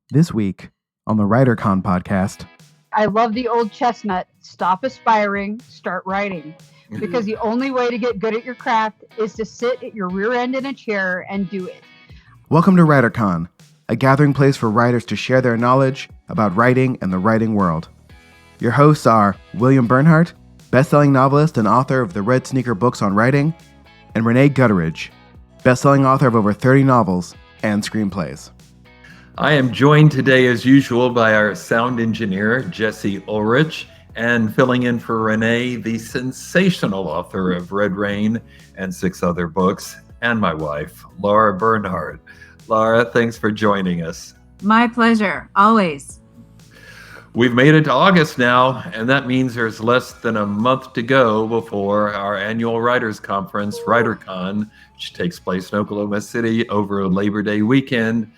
This week on the WriterCon podcast. I love the old chestnut. Stop aspiring, start writing. Because the only way to get good at your craft is to sit at your rear end in a chair and do it. Welcome to WriterCon, a gathering place for writers to share their knowledge about writing and the writing world. Your hosts are William Bernhardt, best-selling novelist and author of the Red Sneaker books on writing, and Runayn Gutteridge, best-selling author of over 30 novels and screenplays. I am joined today, as usual, by our sound engineer, Jesse Ulrich, and filling in for Renee, the sensational author of Red Rain and 6 other books, and my wife, Lara Bernhardt. Lara, thanks for joining us. My pleasure, always. We've made it to August now, and that means there's less than a month to go before our annual writers conference, WriterCon, which takes place in Oklahoma City over Labor Day weekend.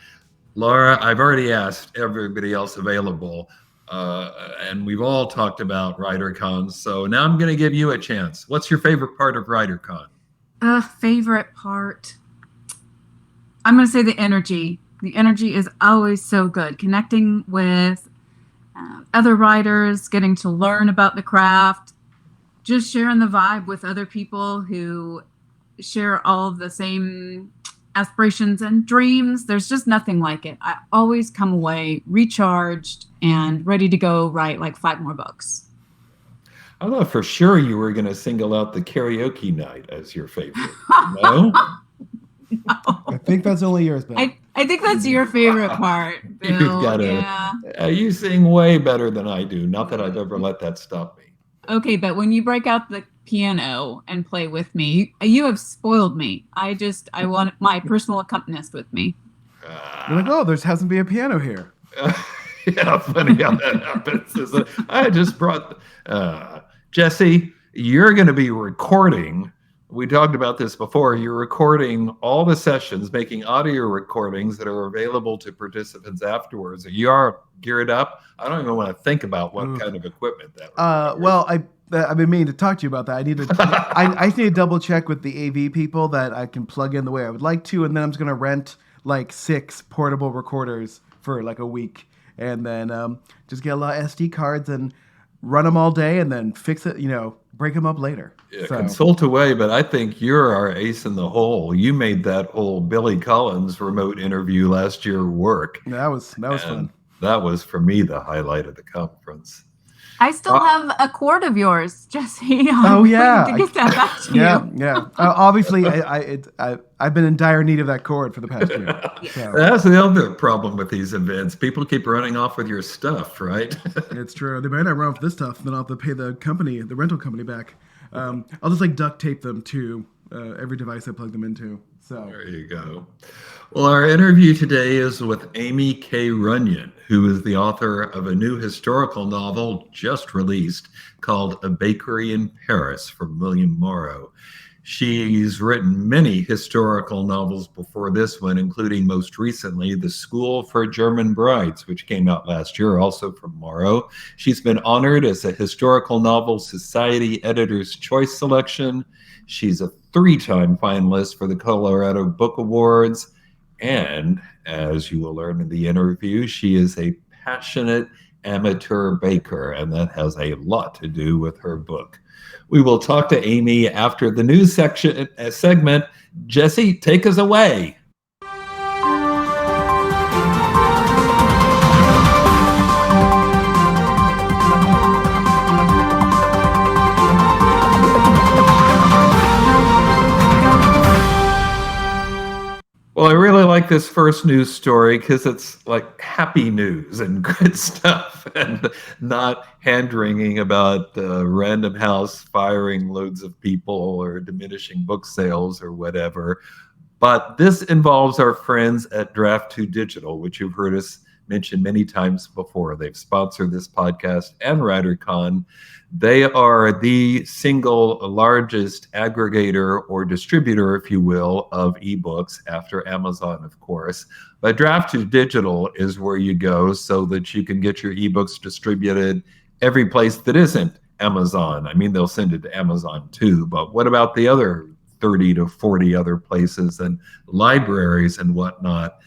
Lara, I've already asked everybody else available, and we've all talked about WriterCon, so now I'm going to give you a chance. What's your favorite part of WriterCon? Favorite part? I'm going to say the energy. The energy is always so good. Connecting with other writers, getting to learn about the craft, just sharing the vibe with other people who share all the same aspirations and dreams. There's just nothing like it. I always come away recharged and ready to go write like 5 more books. I thought for sure you were going to single out the karaoke night as your favorite. No? No. I think that's only yours, Bill. I think that's your favorite part, Bill. You've got you sing way better than I do. Not that I've ever let that stop me. Okay, but when you break out the piano and play with me, you have spoiled me. I want my personal accompanist with me. You're like, oh, there hasn't been a piano here. Yeah, funny how that happens. I just brought Jesse. You're going to be recording. We talked about this before. You're recording all the sessions, making audio recordings that are available to participants afterwards. You are geared up. I don't even want to think about what kind of equipment that requires. Well, I've been meaning to talk to you about that. I just need to double check with the AV people that I can plug in the way I would like to, and then I'm just gonna rent like 6 portable recorders for like a week, and then just get a lot of SD cards and run them all day, and then fix it. Break them up later. Yeah, consult away, but I think you're our ace in the hole. You made that whole Billy Collins remote interview last year work. That was fun. That was, for me, the highlight of the conference. I still have a cord of yours, Jesse. Oh yeah, to get that back to you. Yeah. Obviously, I've been in dire need of that cord for the past year. So. That's the other problem with these events. People keep running off with your stuff, right? It's true. They might not run off this stuff, then I'll have to pay the rental company back. I'll just like duct tape them to every device I plug them into. So there you go. Well, our interview today is with Aimee Runyan, who is the author of a new historical novel just released called A Bakery in Paris from William Morrow. She's written many historical novels before this one, including most recently The School for German Brides, which came out last year, also from Morrow. She's been honored as a Historical Novel Society Editor's Choice Selection. She's a 3-time finalist for the Colorado Book Awards. And as you will learn in the interview, she is a passionate amateur baker, and that has a lot to do with her book. We will talk to Aimee after the news segment. Jesse, take us away. Well, I really like this first news story because it's like happy news and good stuff and not hand-wringing about Random House firing loads of people or diminishing book sales or whatever. But this involves our friends at Draft2Digital, which you've heard us mention many times before. They've sponsored this podcast and WriterCon. They are the single largest aggregator or distributor, if you will, of ebooks after Amazon, of course. But Draft2Digital is where you go so that you can get your ebooks distributed every place that isn't Amazon. I mean, they'll send it to Amazon too, but what about the other 30 to 40 other places and libraries and whatnot?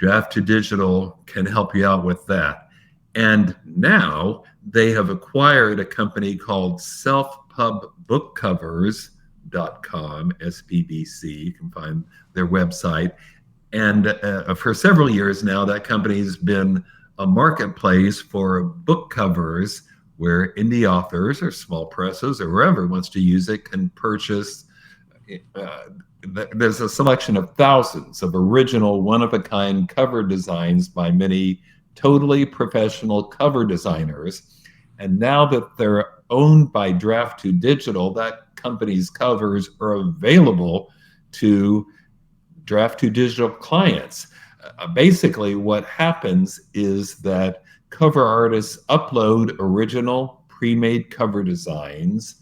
Draft2Digital can help you out with that. And now they have acquired a company called selfpubbookcovers.com, SPBC. You can find their website. And for several years now, that company's been a marketplace for book covers where indie authors or small presses or whoever wants to use it can purchase. There's a selection of thousands of original, one-of-a-kind cover designs by many totally professional cover designers. And now that they're owned by Draft2Digital, that company's covers are available to Draft2Digital clients. Basically, what happens is that cover artists upload original pre-made cover designs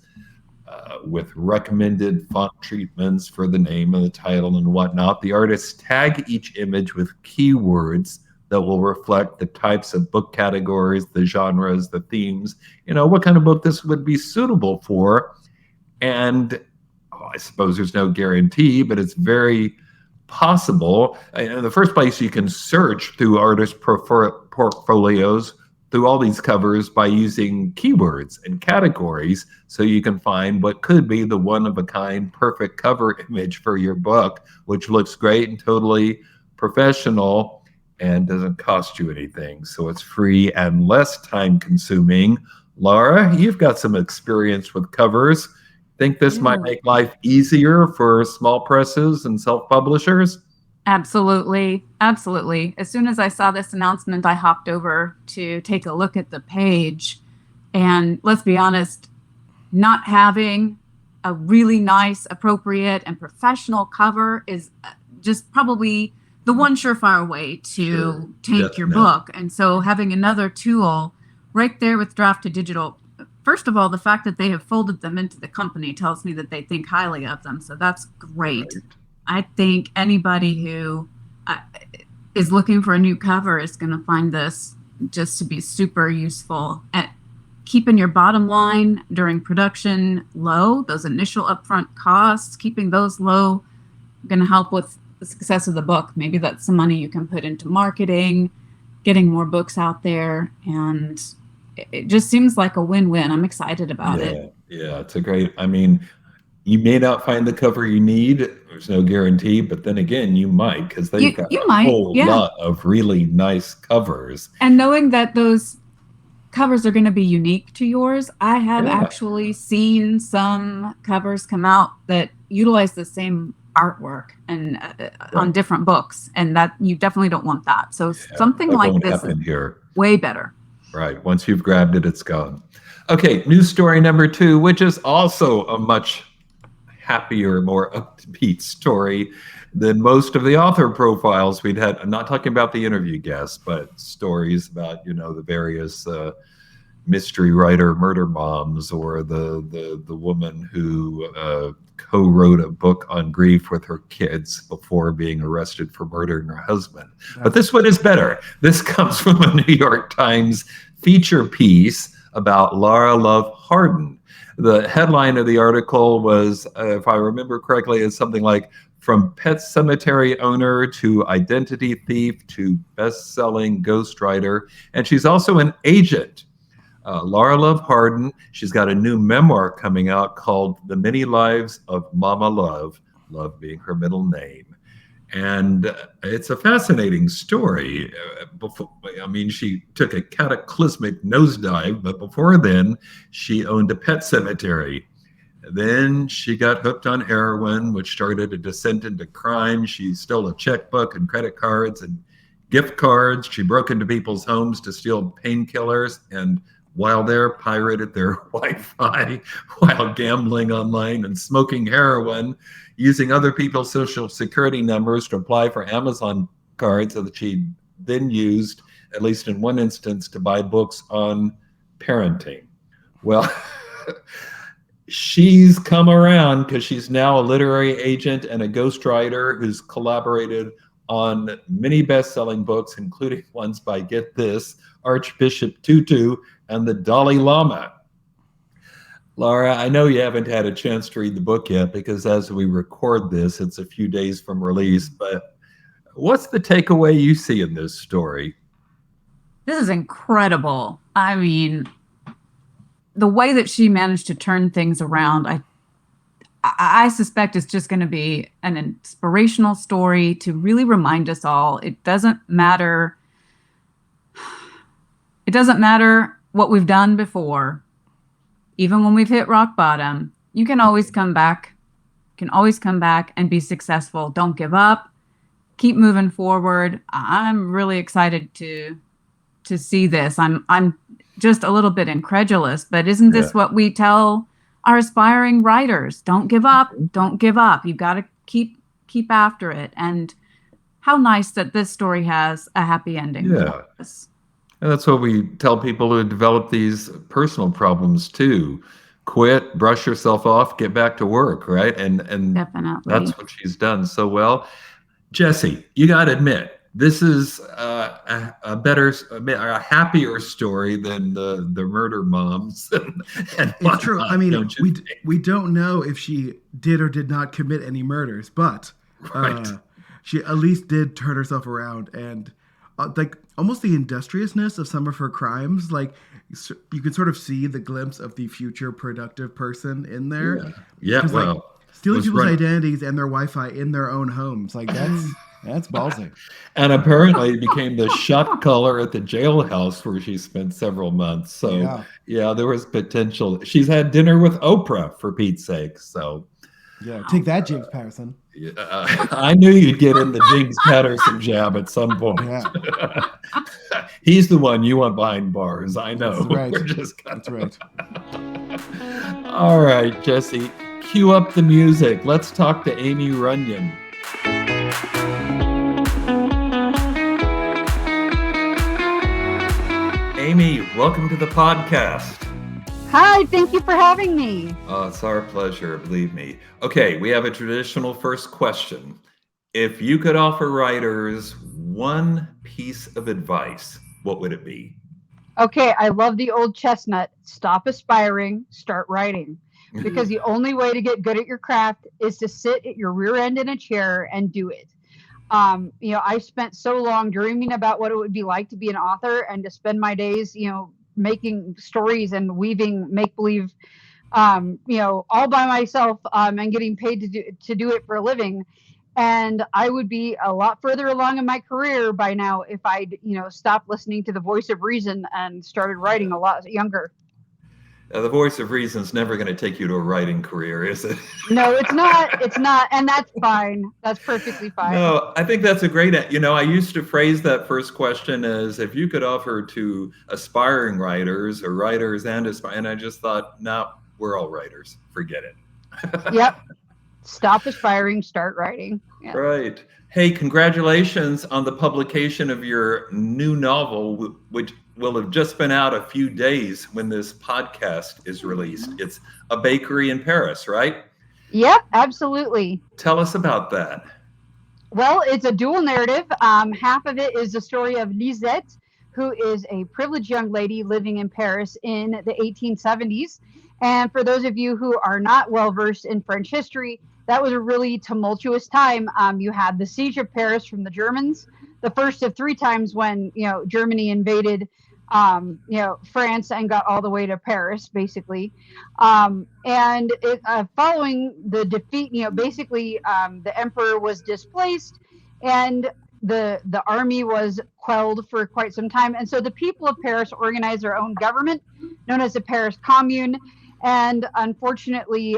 with recommended font treatments for the name and the title and whatnot. The artists tag each image with keywords that will reflect the types of book categories, the genres, the themes, what kind of book this would be suitable for. And I suppose there's no guarantee, but it's very possible. In the first place, you can search through artist portfolios through all these covers by using keywords and categories, so you can find what could be the one-of-a-kind perfect cover image for your book, which looks great and totally professional and doesn't cost you anything. So it's free and less time-consuming. Lara, you've got some experience with covers. Think this might make life easier for small presses and self-publishers? Absolutely. Absolutely. As soon as I saw this announcement, I hopped over to take a look at the page. And let's be honest, not having a really nice, appropriate, and professional cover is just probably the one surefire way to take your book. And so having another tool right there with Draft2Digital, first of all, the fact that they have folded them into the company tells me that they think highly of them. So that's great. Right. I think anybody who is looking for a new cover is going to find this just to be super useful at keeping your bottom line during production low. Those initial upfront costs, keeping those low, going to help with the success of the book. Maybe that's some money you can put into marketing, getting more books out there, and it just seems like a win-win. I'm excited about it. Yeah, it's a great, you may not find the cover you need. There's no guarantee, but then again, you might, because they've got a whole lot of really nice covers. And knowing that those covers are going to be unique to yours, I have actually seen some covers come out that utilize the same artwork and on different books, and that you definitely don't want that. So something like this is way better. Right. Once you've grabbed it, it's gone. Okay, news story number 2, which is also a much happier, more upbeat story than most of the author profiles we'd had. I'm not talking about the interview guests, but stories about, the various mystery writer murder moms, or the woman who co-wrote a book on grief with her kids before being arrested for murdering her husband. But this one is better. This comes from a New York Times feature piece about Lara Love Hardin. The headline of the article was, if I remember correctly, is something like, "From pet cemetery owner to identity thief to best-selling ghostwriter." And she's also an agent. Lara Love Hardin, she's got a new memoir coming out called The Many Lives of Mama Love, Love being her middle name. And it's a fascinating story. She took a cataclysmic nosedive, but before then, she owned a pet cemetery. Then she got hooked on heroin, which started a descent into crime. She stole a checkbook and credit cards and gift cards. She broke into people's homes to steal painkillers, and while there, pirated their Wi-Fi while gambling online and smoking heroin, using other people's social security numbers to apply for Amazon cards that she then used, at least in one instance, to buy books on parenting. Well, she's come around because she's now a literary agent and a ghostwriter who's collaborated on many best-selling books, including ones by, get this, Archbishop Tutu and the Dalai Lama. Lara, I know you haven't had a chance to read the book yet, because as we record this, it's a few days from release, but What's the takeaway you see in this story? This is incredible. I mean, the way that she managed to turn things around, I suspect it's just going to be an inspirational story to really remind us all it doesn't matter. It doesn't matter what we've done before. Even when we've hit rock bottom, you can always come back. You can always come back and be successful. Don't give up. Keep moving forward. I'm really excited to see this. I'm just a little bit incredulous, but isn't this what we tell our aspiring writers? Don't give up. Don't give up. You've got to keep after it. And how nice that this story has a happy ending. Yeah. And that's what we tell people who develop these personal problems too. Quit, brush yourself off, get back to work, right? And definitely, that's what she's done so well. Jesse, you got to admit, this is a happier story than the murder moms. And it's true. I mean, we don't know if she did or did not commit any murders, but she at least did turn herself around, and like almost the industriousness of some of her crimes, like you could sort of see the glimpse of the future productive person in there. Yeah. Well, like, stealing people's identities and their Wi-Fi in their own homes, like that's ballsy. And apparently it became the shot caller at the jailhouse where she spent several months. So yeah, there was potential. She's had dinner with Oprah, for Pete's sake. So yeah, take that, James Patterson. I knew you'd get in the James Patterson jab at some point. Yeah. He's the one you want behind bars. I know. That's right. All right, Jesse, cue up the music. Let's talk to Aimee Runyan. Aimee, welcome to the podcast. Hi, thank you for having me. It's our pleasure, believe me. Okay, we have a traditional first question. If you could offer writers one piece of advice, what would it be? Okay, I love the old chestnut. Stop aspiring, start writing. Because the only way to get good at your craft is to sit at your rear end in a chair and do it. I spent so long dreaming about what it would be like to be an author and to spend my days, making stories and weaving make-believe, all by myself, and getting paid to do it for a living. And I would be a lot further along in my career by now if I'd, stopped listening to the voice of reason and started writing a lot younger. The voice of reason is never going to take you to a writing career, is it? No, it's not. It's not. And that's fine. That's perfectly fine. No, I think that's a great, I used to phrase that first question as if you could offer to aspiring writers or writers and I just thought, no, we're all writers. Forget it. Yep. Stop aspiring, start writing. Yeah. Right. Hey, congratulations on the publication of your new novel, which will have just been out a few days when this podcast is released. It's A Bakery in Paris, right? Yep, absolutely. Tell us about that. Well, it's a dual narrative. Half of it is the story of Lisette, who is a privileged young lady living in Paris in the 1870s. And for those of you who are not well versed in French history, that was a really tumultuous time. You had the siege of Paris from the Germans, the first of 3 times when, Germany invaded, France and got all the way to Paris, basically. And following the defeat, basically the emperor was displaced and the army was quelled for quite some time. And so the people of Paris organized their own government known as the Paris Commune. And unfortunately,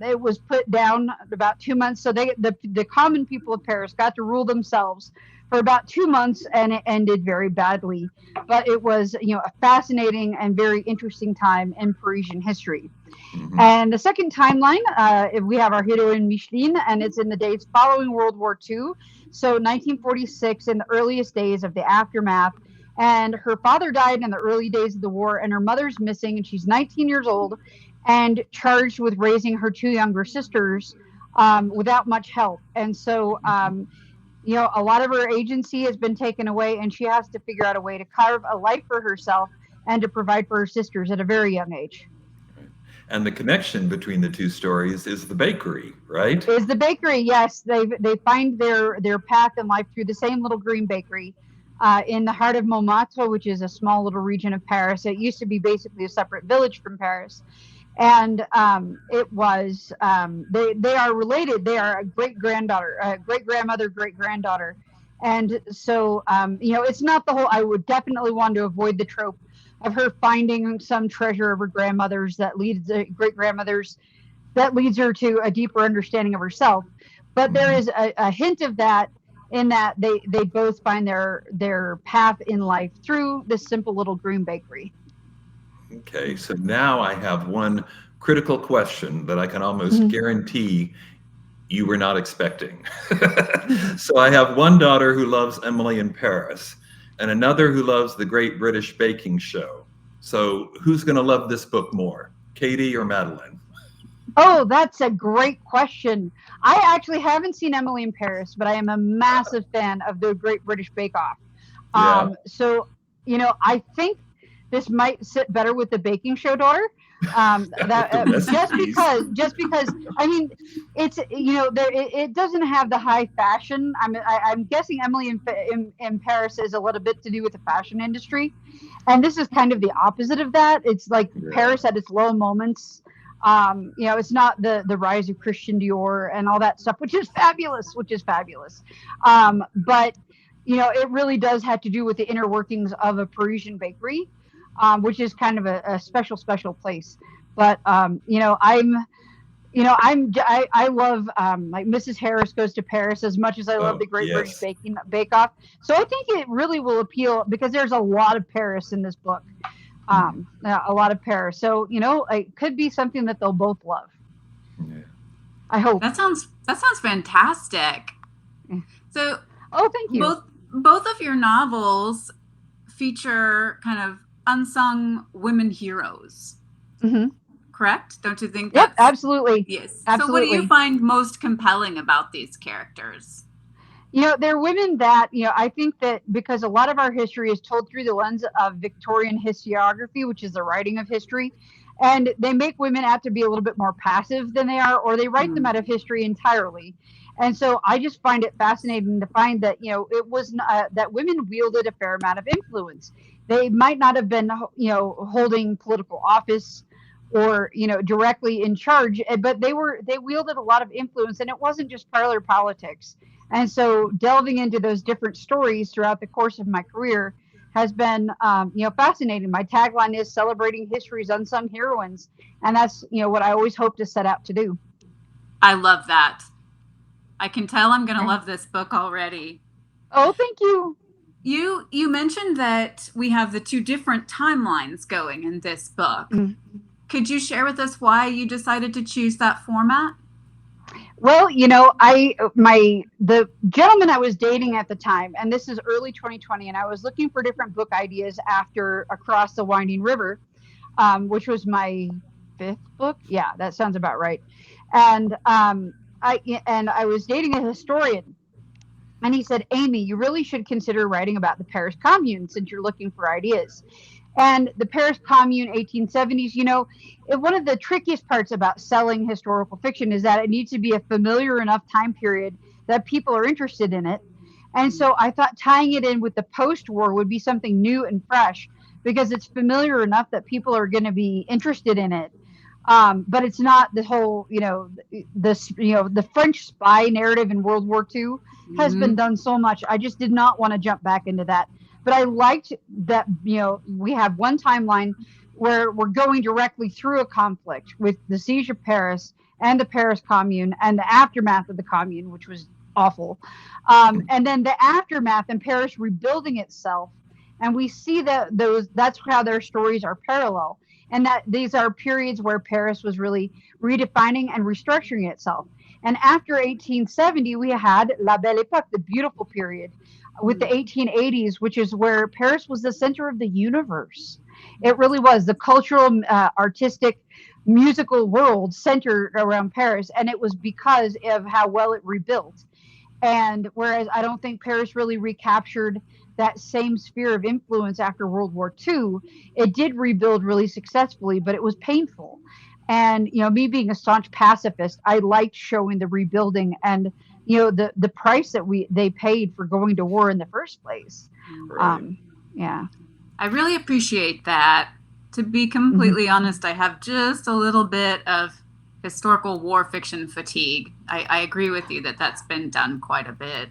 it was put down about 2 months. So the common people of Paris got to rule themselves for about 2 months, and it ended very badly. But it was, a fascinating and very interesting time in Parisian history. Mm-hmm. And the second timeline, we have our heroine Micheline, and it's in the days following World War II. So 1946, in the earliest days of the aftermath. And her father died in the early days of the war, and her mother's missing, and she's 19 years old and charged with raising her 2 younger sisters without much help. And so, a lot of her agency has been taken away, and she has to figure out a way to carve a life for herself and to provide for her sisters at a very young age. And the connection between the two stories is the bakery, right? Is the bakery? Yes, they find their path in life through the same little green bakery in the heart of Montmartre, which is a small little region of Paris. It used to be basically a separate village from Paris, and it was they are related. They are a great grandmother, great granddaughter, and so it's not the whole. I would definitely want to avoid the trope of her finding some treasure of her grandmother's that leads to great grandmother's that leads her to a deeper understanding of herself. But there is a hint of that in that they both find their path in life through this simple little green bakery. Okay, so now I have one critical question that I can almost guarantee you were not expecting. So I have one daughter who loves Emily in Paris and another who loves the Great British Baking Show. So who's going to love this book more, Katie or Madeline? Oh, that's a great question. I actually haven't seen Emily in Paris, but I am a massive fan of the Great British Bake Off. So, I think this might sit better with the baking show daughter. Just because I mean, it's it doesn't have the high fashion. I'm guessing Emily in Paris is a little bit to do with the fashion industry, and this is kind of the opposite of that. It's like Paris at its low moments. It's not the rise of Christian Dior and all that stuff, which is fabulous. But it really does have to do with the inner workings of a Parisian bakery. Which is kind of a special place. But I love like Mrs. Harris Goes to Paris as much as I love the Great British Bake Off. So I think it really will appeal because there's a lot of Paris in this book, a lot of Paris. So it could be something that they'll both love. Yeah. I hope. That sounds fantastic. So, thank you. Both of your novels feature kind of unsung women heroes. Correct? Don't you think? Yep, absolutely. Yes. Absolutely. So what do you find most compelling about these characters? They're women that, I think that because a lot of our history is told through the lens of Victorian historiography, which is the writing of history, and they make women out to be a little bit more passive than they are, or they write them out of history entirely. And so I just find it fascinating to find that, it was that women wielded a fair amount of influence. They might not have been, holding political office or, directly in charge, but they wielded a lot of influence, and it wasn't just parlor politics. And so delving into those different stories throughout the course of my career has been, fascinating. My tagline is celebrating history's unsung heroines. And that's, what I always hope to set out to do. I love that. I can tell I'm going to love this book already. Oh, thank you. You mentioned that we have the two different timelines going in this book. Could you share with us why you decided to choose that format? Well, the gentleman I was dating at the time, and this is early 2020, and I was looking for different book ideas after Across the Winding River, which was my 5th book. Yeah, that sounds about right. And I was dating a historian. And he said, Aimee, you really should consider writing about the Paris Commune since you're looking for ideas. And the Paris Commune, 1870s, one of the trickiest parts about selling historical fiction is that it needs to be a familiar enough time period that people are interested in it. And so I thought tying it in with the post-war would be something new and fresh because it's familiar enough that people are going to be interested in it. But it's not the whole, the French spy narrative in World War II has been done so much. I just did not want to jump back into that. But I liked that, we have one timeline where we're going directly through a conflict with the siege of Paris and the Paris Commune and the aftermath of the Commune, which was awful. And then the aftermath and Paris rebuilding itself. And we see that's how their stories are parallel. And that these are periods where Paris was really redefining and restructuring itself. And after 1870, we had La Belle Époque, the beautiful period, with the 1880s, which is where Paris was the center of the universe. It really was. The cultural, artistic, musical world centered around Paris. And it was because of how well it rebuilt. And whereas I don't think Paris really recaptured that same sphere of influence after World War II, it did rebuild really successfully, but it was painful. And, me being a staunch pacifist, I liked showing the rebuilding and, the price that they paid for going to war in the first place. Right. Yeah. I really appreciate that. To be completely honest, I have just a little bit of historical war fiction fatigue. I agree with you that that's been done quite a bit.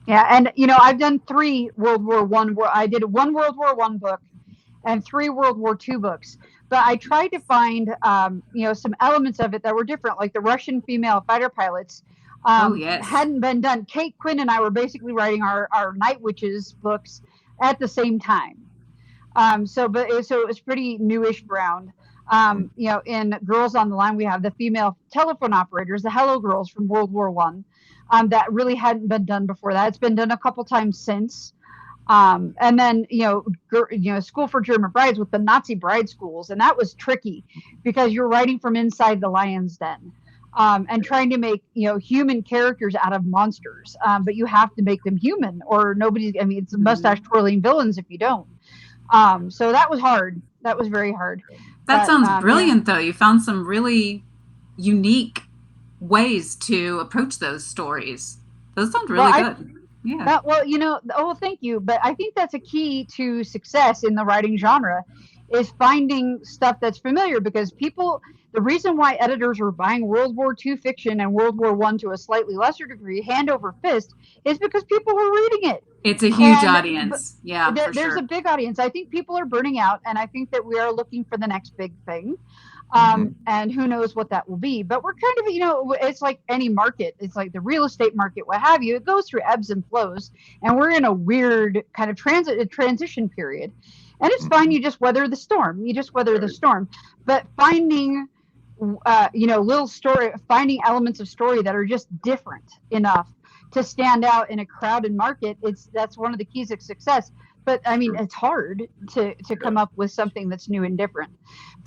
Yeah, and I've done 3 World War One. I did 1 World War One book and 3 World War II books. But I tried to find, some elements of it that were different, like the Russian female fighter pilots. Oh, yes. Hadn't been done. Kate Quinn and I were basically writing our Night Witches books at the same time. So it's pretty newish ground. In Girls on the Line, we have the female telephone operators, the Hello Girls from World War One, that really hadn't been done before that. It's been done a couple times since. And then, School for German Brides with the Nazi bride schools. And that was tricky because you're writing from inside the lion's den, and trying to make, human characters out of monsters. But you have to make them human or it's mustache twirling villains if you don't. So that was hard. That was very hard. That sounds brilliant, though. You found some really unique ways to approach those stories. Those sound really good. Yeah. Thank you. But I think that's a key to success in the writing genre is finding stuff that's familiar, because the reason why editors were buying World War II fiction and World War I to a slightly lesser degree, hand over fist, is because people were reading it. It's a huge audience. Yeah, there's a big audience. I think people are burning out, and I think that we are looking for the next big thing. And who knows what that will be. But we're kind of, it's like any market. It's like the real estate market, what have you. It goes through ebbs and flows, and we're in a weird kind of transition period. And it's fine. You just weather the storm. The storm. But finding, finding elements of story that are just different enough to stand out in a crowded market, that's one of the keys of success. But it's hard to come up with something that's new and different.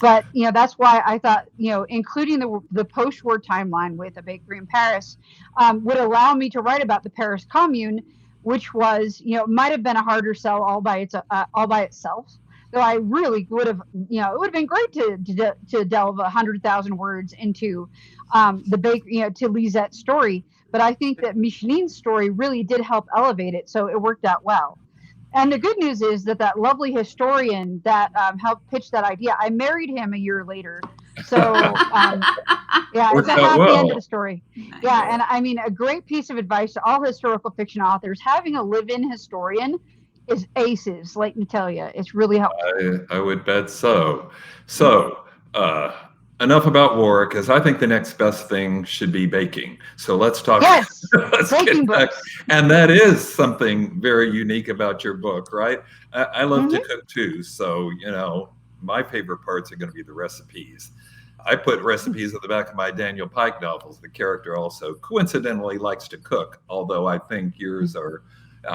But that's why I thought including the post-war timeline with A Bakery in Paris would allow me to write about the Paris Commune, which was might have been a harder sell all by itself. So I really would have it would have been great to delve 100,000 words into the bakery to Lisette's story. But I think that Michelin's story really did help elevate it, so it worked out well. And the good news is that lovely historian that helped pitch that idea, I married him a year later. So, it's a happy end of the story. Yeah, and a great piece of advice to all historical fiction authors, having a live-in historian is aces, let me tell you. It's really helpful. I would bet so. So, enough about war, because I think the next best thing should be baking. So let's talk. Yes, let's baking get back. books. And that is something very unique about your book, right? I love to cook too. So, my favorite parts are going to be the recipes. I put recipes at the back of my Daniel Pike novels. The character also coincidentally likes to cook, although I think yours are,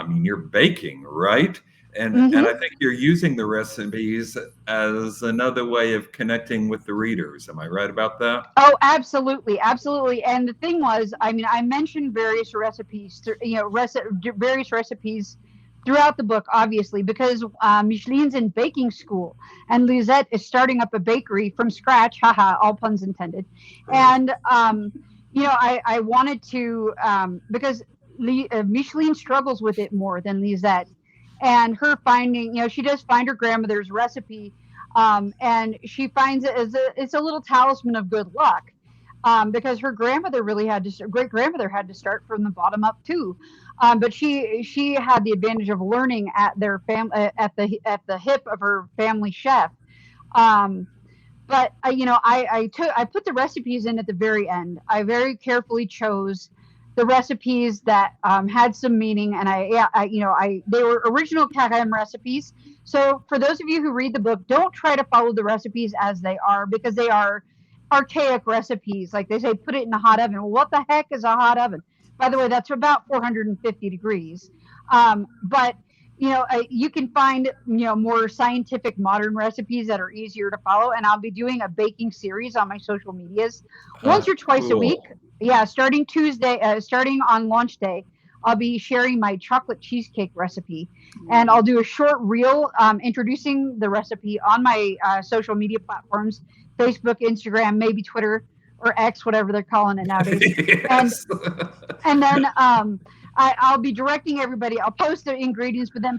you're baking, right? And I think you're using the recipes as another way of connecting with the readers. Am I right about that? Oh, absolutely. Absolutely. And the thing was, I mentioned various recipes, various recipes throughout the book, obviously, because Michelin's in baking school and Lisette is starting up a bakery from scratch. Haha, all puns intended. And, I wanted to, because Micheline struggles with it more than Lisette. And her finding, she does find her grandmother's recipe, and she finds it as it's a little talisman of good luck, because her grandmother great grandmother had to start from the bottom up too, but she had the advantage of learning at their at the hip of her family chef. But I put the recipes in at the very end. I very carefully chose the recipes that had some meaning, and they were original Kagam recipes. So for those of you who read the book, don't try to follow the recipes as they are, because they are archaic recipes. Like they say, put it in a hot oven. Well, what the heck is a hot oven? By the way, that's about 450 degrees. But you can find more scientific modern recipes that are easier to follow, and I'll be doing a baking series on my social medias once or twice a week. Yeah, starting on launch day, I'll be sharing my chocolate cheesecake recipe, and I'll do a short reel introducing the recipe on my social media platforms: Facebook, Instagram, maybe Twitter or X, whatever they're calling it nowadays. Yes. And then I'll be directing everybody. I'll post the ingredients, but then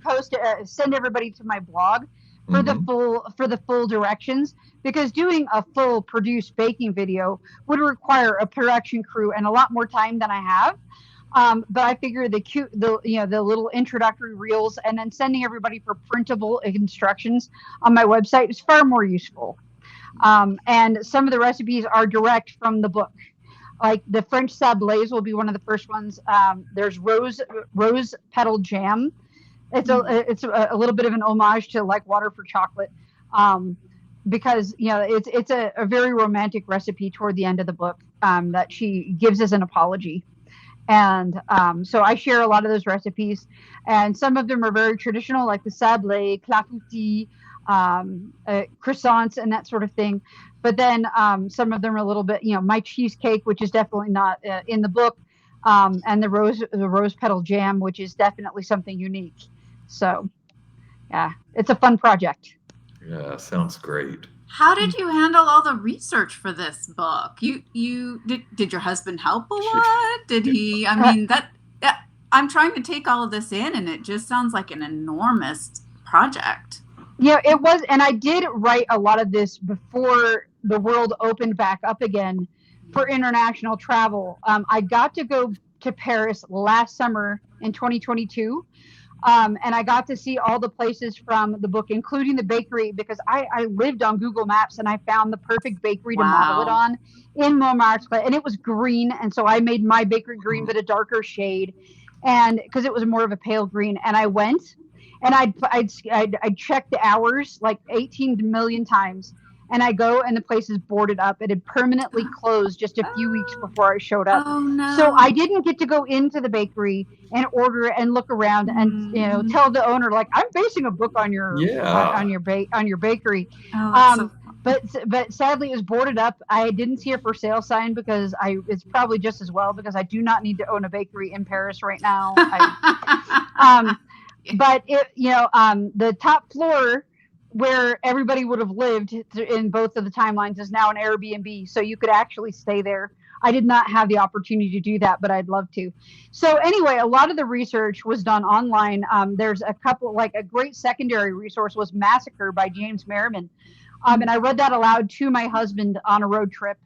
send everybody to my blog for the full directions, because doing a full produced baking video would require a production crew and a lot more time than I have. But I figure the little introductory reels and then sending everybody for printable instructions on my website is far more useful. And some of the recipes are direct from the book. Like the French sablaise will be one of the first ones. There's rose petal jam. It's a little bit of an homage to like water for chocolate, because it's a very romantic recipe toward the end of the book that she gives as an apology. And so I share a lot of those recipes, and some of them are very traditional, like the sablé, clafoutis, croissants, and that sort of thing. But then some of them are a little bit, my cheesecake, which is definitely not in the book, and the rose petal jam, which is definitely something unique. So, yeah, it's a fun project. Yeah, sounds great. How did you handle all the research for this book? Did your husband help a lot? Did he? I mean, I'm trying to take all of this in, and it just sounds like an enormous project. Yeah, it was. And I did write a lot of this before the world opened back up again for international travel. I got to go to Paris last summer in 2022. And I got to see all the places from the book, including the bakery, because I lived on Google Maps and I found the perfect bakery to model it on in Montmartre, and it was green. And so I made my bakery green, but a darker shade, and because it was more of a pale green. And I went and I'd check the hours like 18 million times. And I go and the place is boarded up. It had permanently closed just a few weeks before I showed up. Oh, no. So I didn't get to go into the bakery and order and look around and tell the owner, like, I'm basing a book on your bakery. Oh, but sadly it was boarded up. I didn't see a for sale sign because it's probably just as well, because I do not need to own a bakery in Paris right now. But the top floor where everybody would have lived in both of the timelines is now an Airbnb, so you could actually stay there. I did not have the opportunity to do that, but I'd love to. So anyway, a lot of the research was done online. There's a couple, like a great secondary resource was Massacre by James Merriman. And I read that aloud to my husband on a road trip.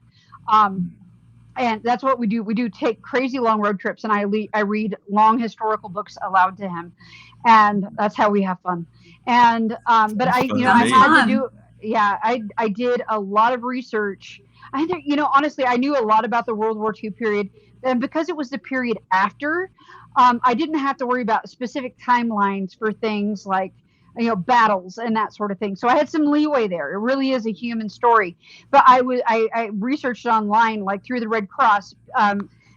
And that's what we do. We do take crazy long road trips, and I read long historical books aloud to him, and that's how we have fun. And but I had to do, I did a lot of research. Honestly, I knew a lot about the World War II period, and because it was the period after, I didn't have to worry about specific timelines for things like battles and that sort of thing. So I had some leeway there. It really is a human story. But I researched online, like through the Red Cross,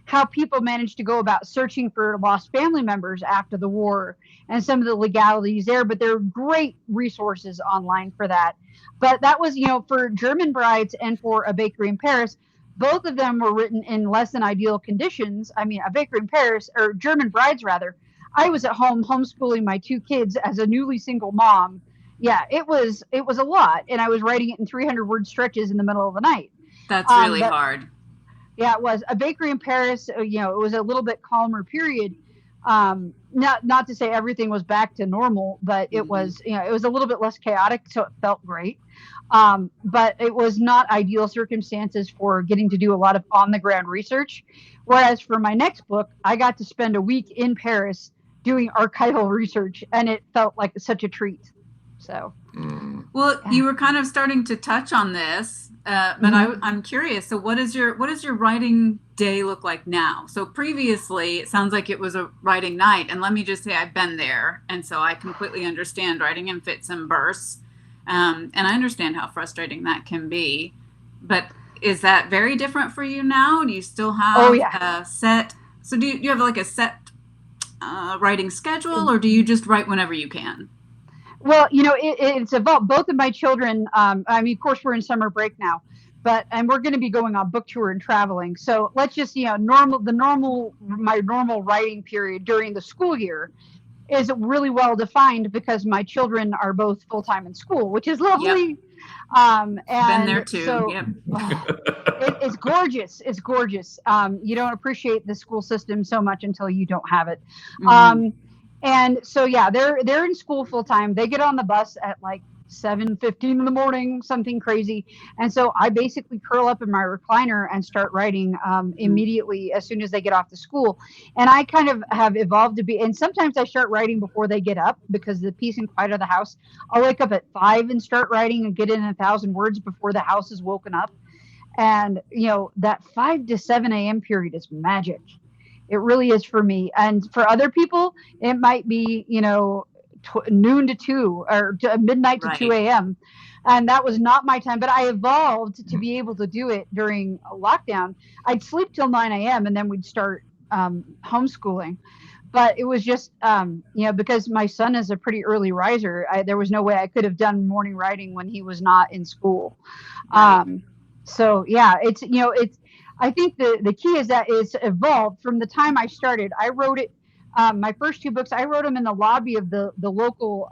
how people managed to go about searching for lost family members after the war and some of the legalities there. But there are great resources online for that. But that was, for German Brides and for A Bakery in Paris, both of them were written in less than ideal conditions. I mean, A Bakery in Paris, or German Brides rather, I was at home homeschooling my two kids as a newly single mom. Yeah, it was a lot. And I was writing it in 300-word stretches in the middle of the night. That's really hard. Yeah, it was. A Bakery in Paris, it was a little bit calmer period. Not to say everything was back to normal, but it was, it was a little bit less chaotic, so it felt great. But it was not ideal circumstances for getting to do a lot of on-the-ground research. Whereas for my next book, I got to spend a week in Paris doing archival research, and it felt like such a treat. So, well, you were kind of starting to touch on this, but I'm curious. So, what does your writing day look like now? So, previously, it sounds like it was a writing night, and let me just say, I've been there, and so I completely understand writing in fits and bursts, and I understand how frustrating that can be. But is that very different for you now? Do you still have a set? So, do you have like a set writing schedule, or do you just write whenever you can? Well, it's evolved. Both of my children, of course, we're in summer break now, and we're going to be going on book tour and traveling. So let's just, my normal writing period during the school year is really well defined because my children are both full-time in school, which is lovely. Yep. And Been there too. So, yep. It's gorgeous. It's gorgeous. You don't appreciate the school system so much until you don't have it. Mhm. And so, yeah, they're in school full time. They get on the bus at like 7:15 in the morning, something crazy. And so I basically curl up in my recliner and start writing immediately as soon as they get off to school. And I kind of have evolved to be, and sometimes I start writing before they get up because the peace and quiet of the house. I'll wake up at 5 and start writing and get in 1,000 words before the house is woken up. And, that 5 to 7 a.m. period is magic. It really is for me. And for other people, it might be, noon to 2 or to midnight to 2 a.m. And that was not my time, but I evolved to be able to do it during a lockdown. I'd sleep till 9 a.m. and then we'd start homeschooling. But it was just, because my son is a pretty early riser, there was no way I could have done morning writing when he was not in school. Right. So yeah, I think the key is that it's evolved from the time I started. I wrote it, my first 2 books, I wrote them in the lobby of the local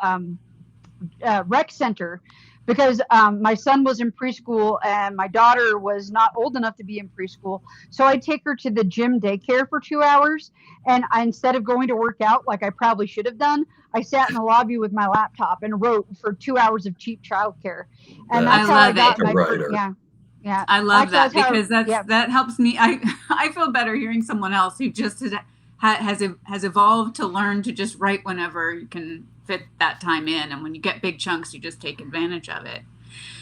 rec center because my son was in preschool and my daughter was not old enough to be in preschool. So I'd take her to the gym daycare for 2 hours. And instead of going to work out like I probably should have done, I sat in the lobby with my laptop and wrote for 2 hours of cheap childcare. And that's how I got my first, yeah. I love that because that helps me. I feel better hearing someone else who just has evolved to learn to just write whenever you can fit that time in, and when you get big chunks, you just take advantage of it.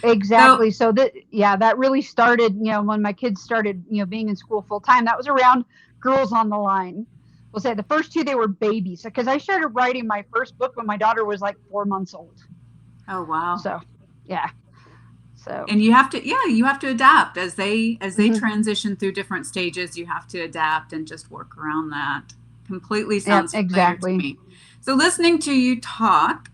Exactly. So that really started, when my kids started, being in school full time. That was around Girls on the Line. We'll say the first 2 they were babies because I started writing my first book when my daughter was like 4 months old. Oh wow. So yeah. So, and you have to adapt as they transition through different stages. You have to adapt and just work around that. Completely sounds exactly familiar to me. So listening to you talk,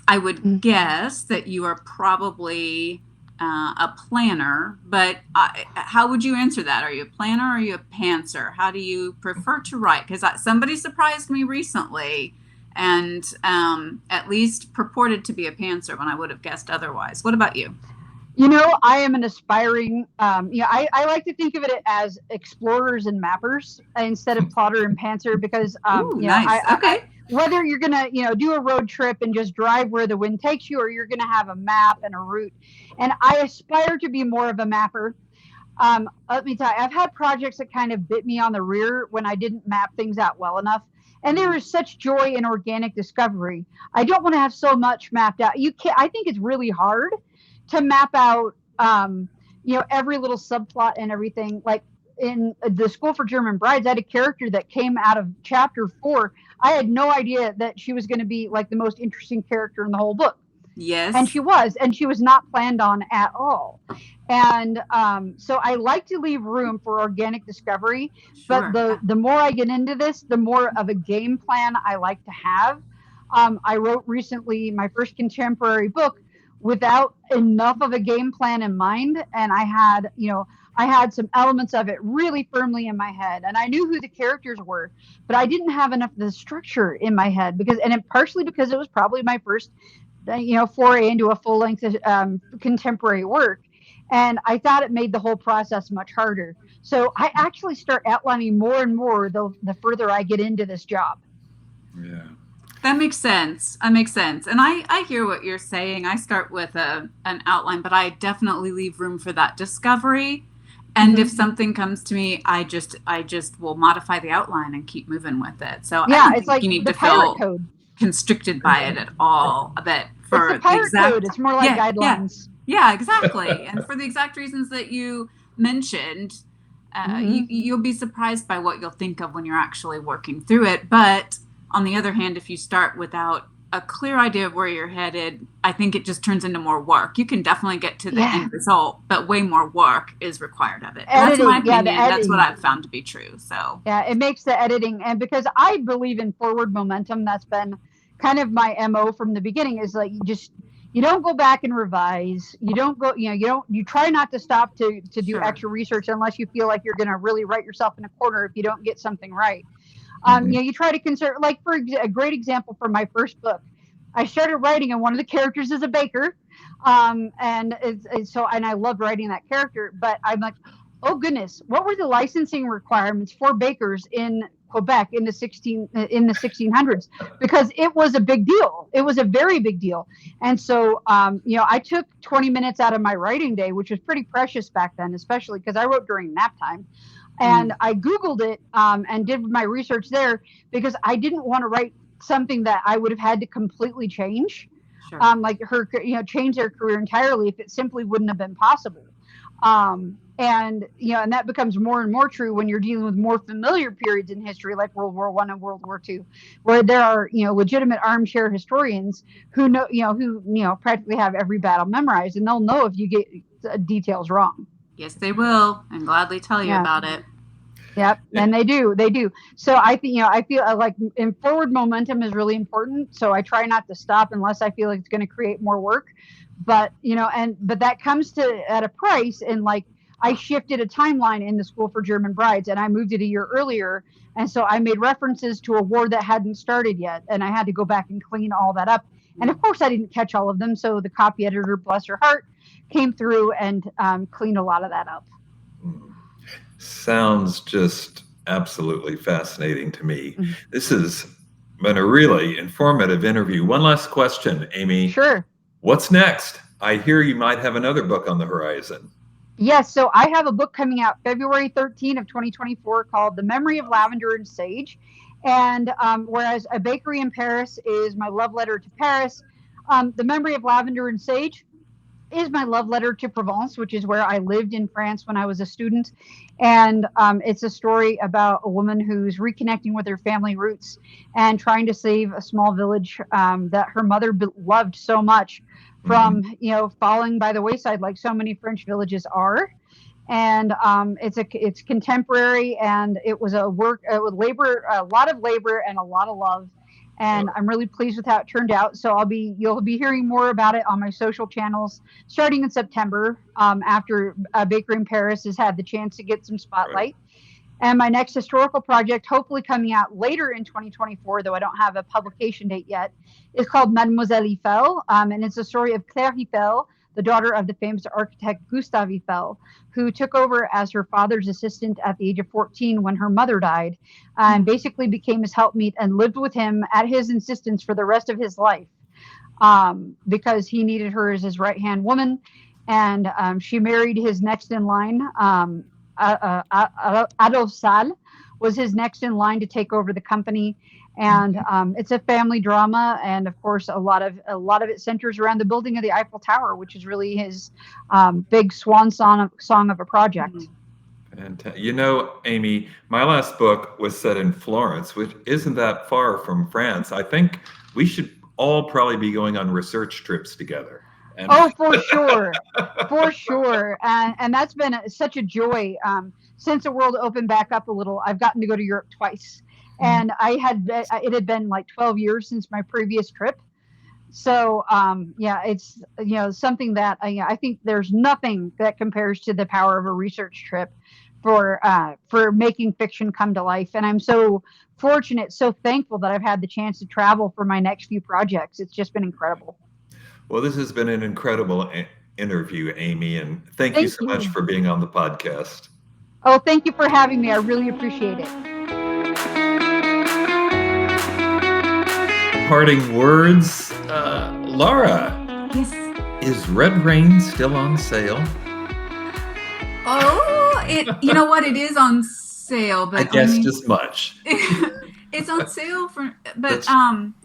I would guess that you are probably a planner, but how would you answer that? Are you a planner or are you a pantser? How do you prefer to write? Because somebody surprised me recently and at least purported to be a pantser when I would have guessed otherwise. What about you? I am an aspiring, I like to think of it as explorers and mappers instead of plotter and pantser because, nice. Okay. Whether you're going to, do a road trip and just drive where the wind takes you, or you're going to have a map and a route. And I aspire to be more of a mapper. Let me tell you, I've had projects that kind of bit me on the rear when I didn't map things out well enough. And there is such joy in organic discovery. I don't want to have so much mapped out. I think it's really hard to map out, every little subplot and everything. Like in the School for German Brides, I had a character that came out of chapter 4. I had no idea that she was going to be like the most interesting character in the whole book. Yes. And she was not planned on at all. And so I like to leave room for organic discovery. Sure. But the more I get into this, the more of a game plan I like to have. I wrote recently my first contemporary book without enough of a game plan in mind. And I had some elements of it really firmly in my head. And I knew who the characters were, but I didn't have enough of the structure in my head partially because it was probably my first, foray into a full length contemporary work. And I thought it made the whole process much harder. So I actually start outlining more and more the further I get into this job. Yeah. That makes sense. And I hear what you're saying. I start with an outline, but I definitely leave room for that discovery. And if something comes to me, I just will modify the outline and keep moving with it. So yeah, I don't it's think like you need the to pirate feel code. Constricted by it at all. But for it's the pirate code. It's more like guidelines. Yeah, exactly. And for the exact reasons that you mentioned, you'll be surprised by what you'll think of when you're actually working through it. But on the other hand, if you start without a clear idea of where you're headed, I think it just turns into more work. You can definitely get to the end result, but way more work is required of it. That's my opinion. That's what I've found to be true. So yeah, it makes the editing, and because I believe in forward momentum, that's been kind of my MO from the beginning, is like you don't go back and revise. You don't go, you try not to stop to do Sure. extra research unless you feel like you're going to really write yourself in a corner if you don't get something right. You try to consider, like, for a great example from my first book, I started writing and one of the characters is a baker. And I loved writing that character, but I'm like, oh goodness, what were the licensing requirements for bakers in Quebec in the 1600s? Because it was a big deal. It was a very big deal. And so, I took 20 minutes out of my writing day, which was pretty precious back then, especially because I wrote during nap time. And I Googled it and did my research there because I didn't want to write something that I would have had to completely change. Sure. Like change their career entirely if it simply wouldn't have been possible. And that becomes more and more true when you're dealing with more familiar periods in history, like World War I and World War II, where there are, legitimate armchair historians who know, practically have every battle memorized, and they'll know if you get details wrong. Yes, they will, and gladly tell you about it. Yep, and they do. So I think, I feel like forward momentum is really important. So I try not to stop unless I feel like it's going to create more work. But but that comes at a price. And like, I shifted a timeline in the School for German Brides, and I moved it a year earlier. And so I made references to a war that hadn't started yet, and I had to go back and clean all that up. And of course, I didn't catch all of them. So the copy editor, bless her heart, came through and cleaned a lot of that up. Sounds just absolutely fascinating to me. This has been a really informative interview. One last question, Aimee. Sure. What's next? I hear you might have another book on the horizon. Yes, so I have a book coming out February 13 of 2024 called The Memory of Lavender and Sage. And whereas A Bakery in Paris is my love letter to Paris, The Memory of Lavender and Sage is my love letter to Provence, which is where I lived in France when I was a student. And it's a story about a woman who's reconnecting with her family roots and trying to save a small village that her mother loved so much from, falling by the wayside like so many French villages are. And it's contemporary, and it was a lot of labor and a lot of love. And I'm really pleased with how it turned out. So you'll be hearing more about it on my social channels starting in September, after A Bakery in Paris has had the chance to get some spotlight. Right. And my next historical project, hopefully coming out later in 2024, though I don't have a publication date yet, is called Mademoiselle Eiffel. And it's a story of Claire Eiffel, the daughter of the famous architect Gustave Eiffel, who took over as her father's assistant at the age of 14 when her mother died, and basically became his helpmeet and lived with him at his insistence for the rest of his life, because he needed her as his right-hand woman. And she married his next in line. Adolphe Salle was his next in line to take over the company. And it's a family drama, and of course, a lot of it centers around the building of the Eiffel Tower, which is really his big swan song of a project. And Aimee, my last book was set in Florence, which isn't that far from France. I think we should all probably be going on research trips together. For sure, for sure, and that's been such a joy. Since the world opened back up a little, I've gotten to go to Europe twice. And it had been like 12 years since my previous trip. So, it's, something that I think there's nothing that compares to the power of a research trip for making fiction come to life. And I'm so fortunate, so thankful that I've had the chance to travel for my next few projects. It's just been incredible. Well, this has been an incredible interview, Aimee, and thank you so much for being on the podcast. Oh, thank you for having me. I really appreciate it. Parting words, Lara. Yes. Is Red Rain still on sale? Oh, you know what? It is on sale, but I guessed as much. It's on sale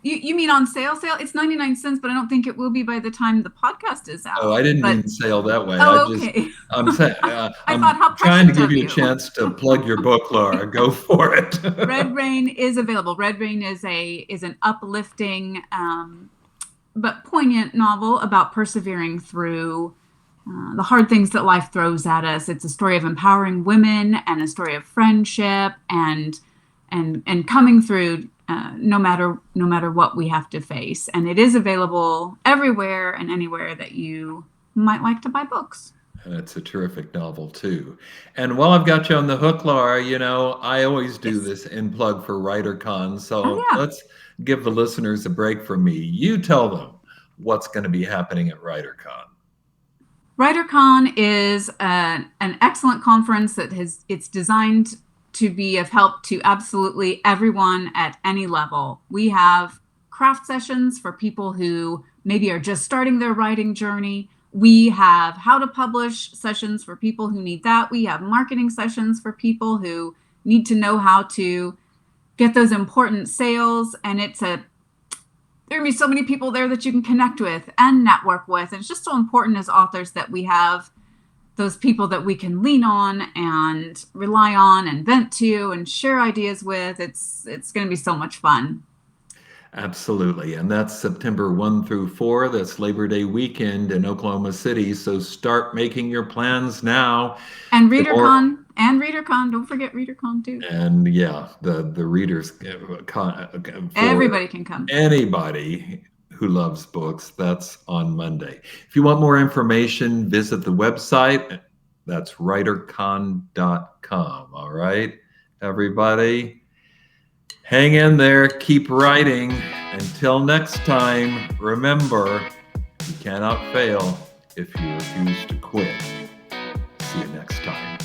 you mean on sale? It's 99 cents, but I don't think it will be by the time the podcast is out. Oh, I didn't mean sale that way. Okay. I'm saying, I'm trying to give you a chance to plug your book, Lara. Go for it. Red Rain is available. Red Rain is an uplifting, but poignant novel about persevering through the hard things that life throws at us. It's a story of empowering women and a story of friendship and coming through no matter what we have to face. And it is available everywhere and anywhere that you might like to buy books. And it's a terrific novel too. And while I've got you on the hook, Lara, I always do this in plug for WriterCon. So yeah. let's give the listeners a break from me. You tell them what's going to be happening at WriterCon. WriterCon is an excellent conference it's designed to be of help to absolutely everyone at any level. We have craft sessions for people who maybe are just starting their writing journey. We have how to publish sessions for people who need that. We have marketing sessions for people who need to know how to get those important sales. And there are going to be so many people there that you can connect with and network with. And it's just so important as authors that we have those people that we can lean on and rely on and vent to and share ideas with. It's going to be so much fun. Absolutely. And that's September 1 through 4. That's Labor Day weekend in Oklahoma City. So start making your plans now. And ReaderCon. Don't forget ReaderCon too. And yeah, the readers. Everybody can come. Anybody who loves books. That's on Monday. If you want more information, visit the website. That's writercon.com. All right, everybody. Hang in there, keep writing. Until next time, remember, you cannot fail if you refuse to quit. See you next time.